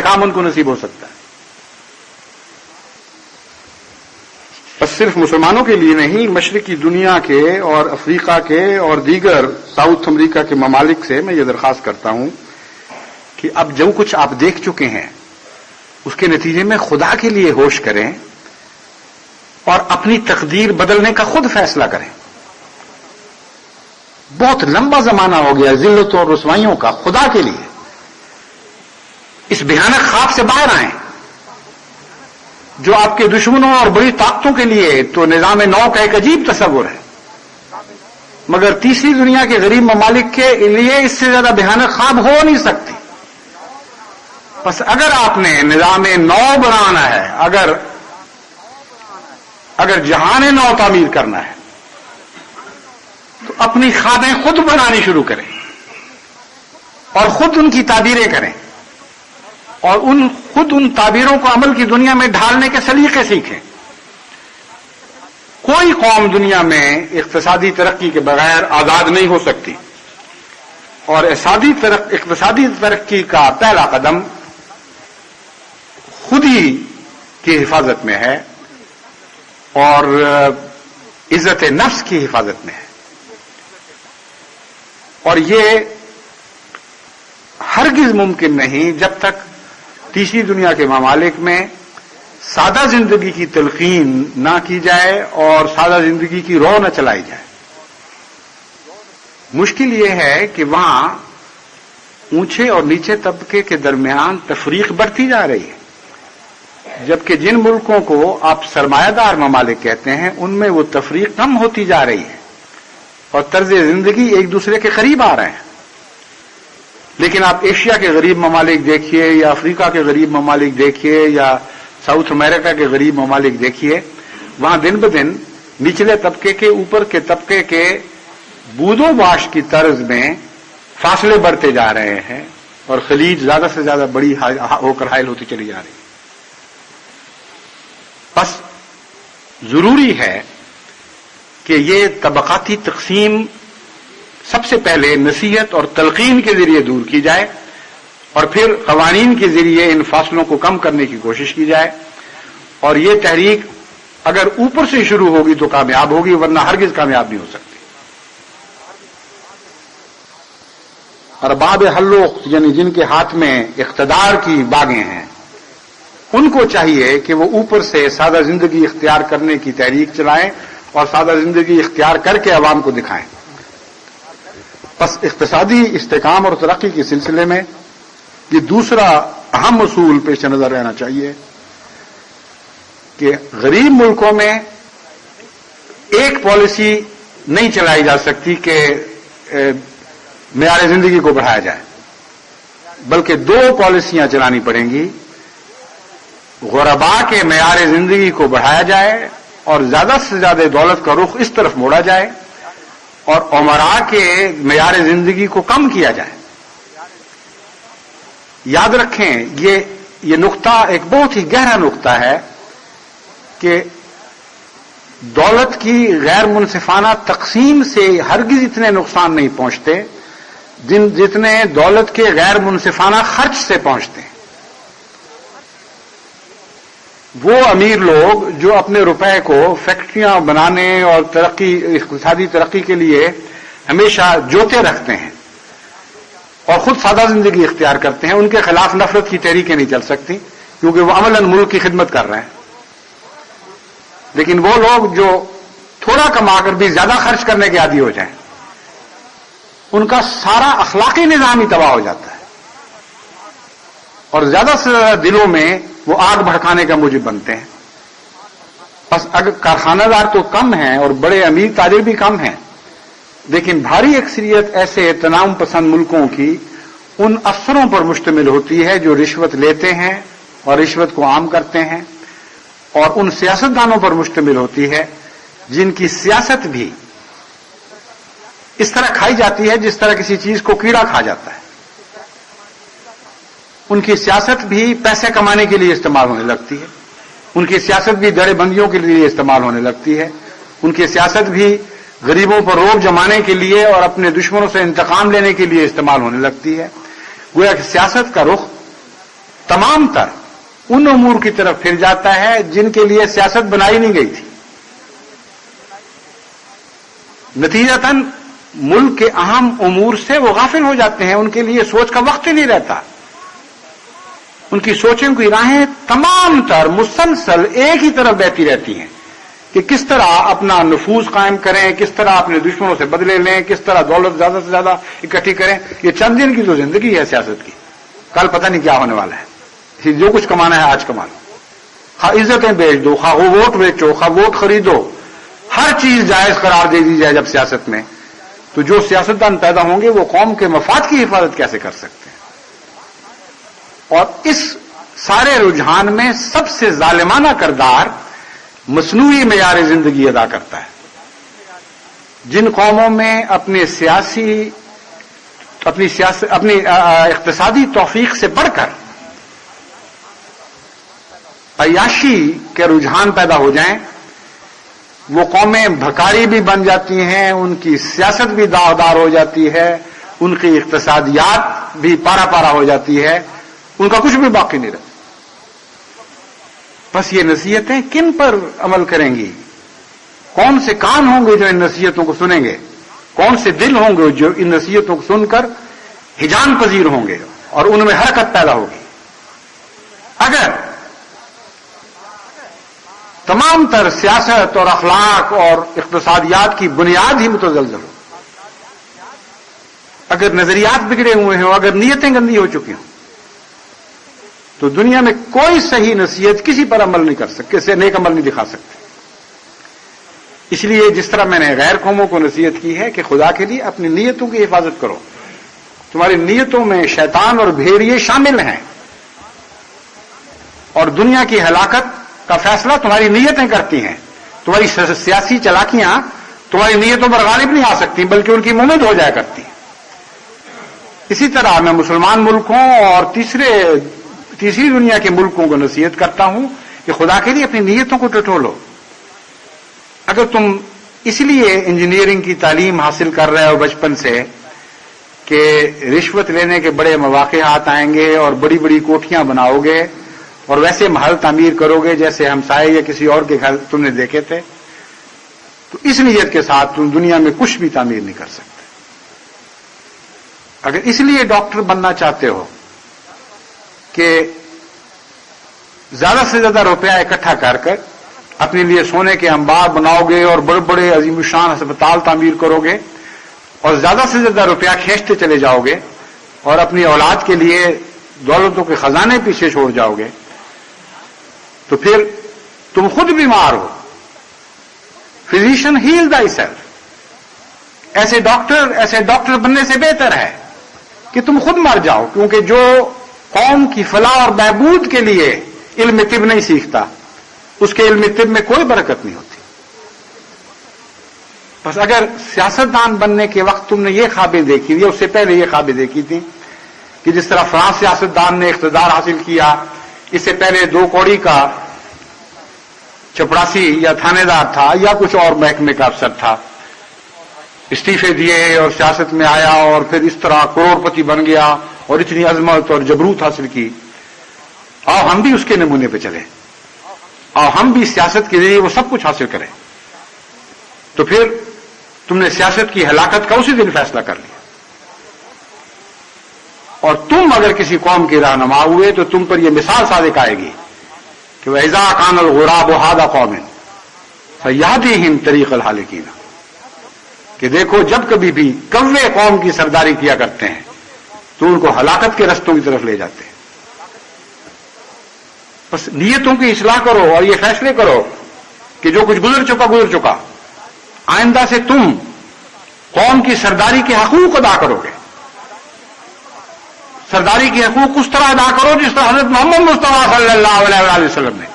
इंतकाम उनको नसीब हो सकता है। बस सिर्फ मुसलमानों के लिए नहीं, मशरिकी दुनिया के और अफ्रीका के और दीगर साउथ अमेरिका के ममालिक से मैं ये दरख्वास्त करता हूं कि अब जो कुछ आप देख चुके हैं उसके नतीजे में खुदा के लिए होश करें और अपनी तकदीर बदलने का खुद फैसला करें। बहुत लंबा जमाना हो गया जिल्लतों और रुसवाइयों का, खुदा के लिए इस भयानक ख्वाब से बाहर आए जो आपके दुश्मनों और बड़ी ताकतों के लिए तो निजाम नौ का एक अजीब तस्वुर है, मगर तीसरी दुनिया के गरीब ममालिक के लिए इससे ज्यादा भयानक ख्वाब हो नहीं सकती। बस अगर आपने निजाम नौ बनाना है, अगर जहान नौ तामीर करना है तो अपनी ख्वाबें खुद बनानी शुरू करें और खुद उनकी ताबीरें करें और खुद उन ताबीरों को अमल की दुनिया में ढालने के सलीके सीखें। कोई कौम दुनिया में इक्तिसादी तरक्की के बगैर आजाद नहीं हो सकती और इक्तिसादी तरक्की का पहला कदम खुद ही की हिफाजत में है और इज्जत नफ्स की हिफाजत में है। और ये हरगिज मुमकिन नहीं जब तक तीसरी दुनिया के ममालिक में सादा जिंदगी की तलकीन ना की जाए और सादा जिंदगी की रो न चलाई जाए। मुश्किल ये है कि वहां ऊंचे और नीचे तबके के दरमियान तफरीक बढ़ती जा रही है, जबकि जिन मुल्कों को आप सरमायादार ममालिक कहते हैं उनमें वो तफरीक कम होती जा रही है और तर्ज जिंदगी एक दूसरे के करीब आ रहे हैं। लेकिन आप एशिया के गरीब ममालिक देखिए या अफ्रीका के गरीब ममालिक देखिए या साउथ अमेरिका के गरीब ममालिक देखिए, वहां दिन ब दिन निचले तबके के ऊपर के तबके के बूदोबाश की तर्ज में फासले बढ़ते जा रहे हैं और खलीज ज्यादा से ज्यादा बड़ी होकर हायल होती चली जा रही है। बस जरूरी है कि ये तबकाती तकसीम सबसे पहले नसीहत और तलकीन के जरिए दूर की जाए और फिर कवानीन के जरिए इन फासलों को कम करने की कोशिश की जाए। और ये तहरीक अगर ऊपर से शुरू होगी तो कामयाब होगी, वरना हरगिज कामयाब नहीं हो सकती। अरबाब हल्लुक यानी जिनके हाथ में इख्तिदार की बागें हैं, उनको चाहिए कि वो ऊपर से सादा जिंदगी इख्तियार करने की तहरीक चलाएं और सादा जिंदगी इख्तियार करके अवाम को दिखाएं। बस इख्तिसादी इस्तेकाम और तरक्की के सिलसिले में ये दूसरा अहम उसूल पेश नजर रहना चाहिए कि गरीब मुल्कों में एक पॉलिसी नहीं चलाई जा सकती कि मेयार जिंदगी को बढ़ाया जाए, बल्कि दो पॉलिसियां चलानी पड़ेंगी। गुरबा के मेयार जिंदगी को बढ़ाया जाए और ज्यादा से ज्यादा दौलत का रुख इस तरफ मोड़ा जाए और उमरा के मेयार जिंदगी को कम किया जाए। याद रखें ये नुक्ता एक बहुत ही गहरा नुक्ता है कि दौलत की गैर मुनसिफाना तकसीम से हरगिज इतने नुकसान नहीं पहुंचते जितने दौलत के गैर मुनसिफाना खर्च से पहुंचते हैं। वो अमीर लोग जो अपने रुपए को फैक्ट्रियां बनाने और इक़्तिसादी तरक्की के लिए हमेशा जोते रखते हैं और खुद सादा जिंदगी इख्तियार करते हैं, उनके खिलाफ नफरत की तहरीकें नहीं चल सकती क्योंकि वो अमलन मुल्क की खिदमत कर रहे हैं। लेकिन वो लोग जो थोड़ा कमाकर भी ज्यादा खर्च करने के आदी हो जाएं, उनका सारा अखलाकी निजाम ही तबाह हो जाता है और ज्यादा से ज्यादा दिलों में वो आग भड़काने का मूजिब बनते हैं। बस अगर कारखानादार तो कम हैं और बड़े अमीर ताजिर भी कम हैं, लेकिन भारी अक्सरियत ऐसे तनाव पसंद मुल्कों की उन अफसरों पर मुश्तमिल होती है जो रिश्वत लेते हैं और रिश्वत को आम करते हैं, और उन सियासतदानों पर मुश्तमिल होती है जिनकी सियासत भी इस तरह खाई जाती है जिस तरह किसी चीज को कीड़ा खा जाता है। उनकी सियासत भी पैसे कमाने के लिए इस्तेमाल होने लगती है, उनकी सियासत भी दड़ेबंदियों के लिए इस्तेमाल होने लगती है, उनकी सियासत भी गरीबों पर रोब जमाने के लिए और अपने दुश्मनों से इंतकाम लेने के लिए इस्तेमाल होने लगती है। गोया कि सियासत का रुख तमाम तर उन उमूर की तरफ फिर जाता है जिनके लिए सियासत बनाई नहीं गई थी। नतीजतन मुल्क के अहम उमूर से वो गाफिल हो जाते हैं, उनके लिए सोच का वक्त ही नहीं रहता। उनकी सोचें, उनकी राहें तमाम तर मुसलसल एक ही तरफ बहती रहती हैं कि किस तरह अपना नफूज कायम करें, किस तरह अपने दुश्मनों से बदले लें, किस तरह दौलत ज्यादा से ज्यादा इकट्ठी करें। ये चंद दिन की तो जिंदगी है सियासत की, कल पता नहीं क्या होने वाला है। जो कुछ कमाना है आज कमा लो, खा इज्जतें बेच दो, खा वो वोट बेचो, खा वोट खरीदो, हर चीज जायज करार दे दी जाए जब सियासत में, तो जो सियासतदान पैदा होंगे वो कौम के मफाद की हिफाजत कैसे कर सकते हैं। और इस सारे रुझान में सबसे जालिमाना किरदार मसनूई मेयार जिंदगी अदा करता है। जिन कौमों में अपनी इक्तिसादी तौफीक से बढ़कर अय्याशी के रुझान पैदा हो जाएं, वो कौमें भकारी भी बन जाती हैं, उनकी सियासत भी दावदार हो जाती है, उनकी इक्तिसादियात भी पारा पारा हो जाती है, उनका कुछ भी बाकी नहीं रहता। बस ये नसीहतें किन पर अमल करेंगी? कौन से कान होंगे जो इन नसीहतों को सुनेंगे? कौन से दिल होंगे जो इन नसीहतों को सुनकर हिजान पजीर होंगे और उनमें हरकत पैदा होगी? अगर तमाम तर सियासत और अखलाक और इक्तिसादियात की बुनियाद ही मुतज़लज़ल हो, अगर नजरियात बिगड़े हुए हों, अगर नीयतें गंदी हो चुकी हों, तो दुनिया में कोई सही नसीहत किसी पर अमल नहीं कर सकते, किसी नेक अमल नहीं दिखा सकते। इसलिए जिस तरह मैंने गैर कौमों को नसीहत की है कि खुदा के लिए अपनी नीयतों की हिफाजत करो, तुम्हारी नीयतों में शैतान और भेड़िए शामिल हैं और दुनिया की हलाकत का फैसला तुम्हारी नीयतें करती हैं। तुम्हारी सियासी चालाकियां तुम्हारी नीयतों पर गालिब नहीं आ सकती, बल्कि उनकी मुमद हो जाया करती हैं। इसी तरह मैं मुसलमान मुल्कों और तीसरी दुनिया के मुल्कों को नसीहत करता हूं कि खुदा के लिए अपनी नीयतों को टटोलो। अगर तुम इसलिए इंजीनियरिंग की तालीम हासिल कर रहे हो बचपन से कि रिश्वत लेने के बड़े मौके हाथ आएंगे और बड़ी बड़ी कोठियां बनाओगे और वैसे महल तामीर करोगे जैसे हमसाए या किसी और के घर तुमने देखे थे, तो इस नीयत के साथ तुम दुनिया में कुछ भी तामीर नहीं कर सकते। अगर इसलिए डॉक्टर बनना चाहते हो कि ज्यादा से ज्यादा रुपया इकट्ठा कर अपने लिए सोने के अंबार बनाओगे और बड़े बड़े अजीमुशान अस्पताल तामीर करोगे और ज्यादा से ज्यादा रुपया खींचते चले जाओगे और अपनी औलाद के लिए दौलतों के खजाने पीछे छोड़ जाओगे, तो फिर तुम खुद बीमार हो। Physician heal thyself. ऐसे डॉक्टर बनने से बेहतर है कि तुम खुद मर जाओ, क्योंकि जो कौम की फलाह और बहबूद के लिए इल्म तिब नहीं सीखता, उसके इल्म तिब में कोई बरकत नहीं होती। बस अगर सियासतदान बनने के वक्त तुमने ये ख्वाबें देखी थी, उससे पहले ये ख्वाबें देखी थी कि जिस तरह फ्रांस सियासतदान ने इख्तिदार हासिल किया, इससे पहले 2 कौड़ी का चपरासी या थानेदार था या कुछ और महकमे का अफसर था, इस्तीफे दिए और सियासत में आया और फिर इस तरह करोड़पति बन गया और इतनी अजमत और जबरूत हासिल की। आओ हम भी उसके नमूने पे चले, आओ हम भी सियासत के जरिए वो सब कुछ हासिल करें। तो फिर तुमने सियासत की हलाकत का उसी दिन फैसला कर लिया। और तुम अगर किसी कौम के रहनुमा हुए तो तुम पर यह मिसाल सादिक आएगी कि वह इज़ा कानल गुराब हादा कौमिन फयादिहिम तरीक़ल हालिकीना, कि देखो जब कभी भी कव्वे कौम की सरदारी किया करते हैं तो उनको हलाकत के रस्तों की तरफ ले जाते हैं। बस नियतों की इस्लाह करो और ये फैसले करो कि जो कुछ गुजर चुका, आइंदा से तुम कौम की सरदारी के हकूक अदा करोगे। सरदारी के हकूक उस तरह अदा करो जिस तरह हजरत मोहम्मद मुस्तफा सल्लल्लाहु अलैहि वसल्लम ने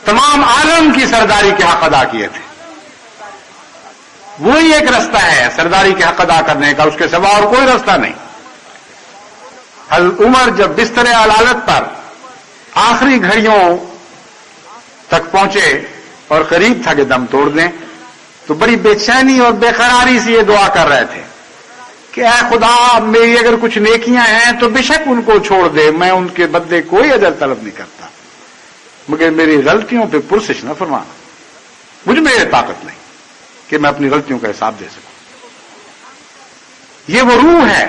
तमाम आलम की सरदारी के हक अदा किए थे। वही एक रास्ता है सरदारी के हक अदा करने का, उसके सिवा और कोई रास्ता नहीं। हज़रत उमर जब बिस्तर अलालत पर आखिरी घड़ियों तक पहुंचे और करीब था कि दम तोड़ दें, तो बड़ी बेचैनी और बेकरारी से ये दुआ कर रहे थे کہ اے خدا میری اگر کچھ نیکیاں ہیں تو بے شک ان کو چھوڑ دے، میں ان کے بدلے کوئی اجر طلب نہیں کرتا، مگر میری غلطیوں پہ پرسش نہ فرمانا، مجھ میں یہ طاقت نہیں کہ میں اپنی غلطیوں کا حساب دے سکوں۔ یہ وہ روح ہے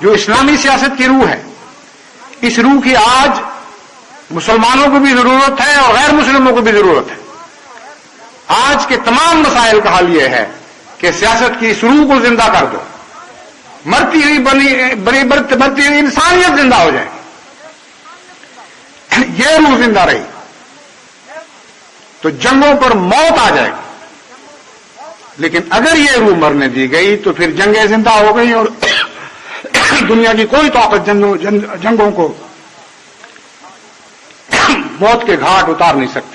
جو اسلامی سیاست کی روح ہے۔ اس روح کی آج مسلمانوں کو بھی ضرورت ہے اور غیر مسلموں کو بھی ضرورت ہے۔ آج کے تمام مسائل کا حل یہ ہے کہ سیاست کی اس روح کو زندہ کر دو، مرتی ہوئی انسانیت زندہ ہو جائے، یہ روح زندہ رہی تو جنگوں پر موت آ جائے گی، لیکن اگر یہ روح مرنے دی گئی تو پھر جنگیں زندہ ہو گئی اور دنیا کی کوئی طاقت جنگوں کو موت کے گھاٹ اتار نہیں سکتی۔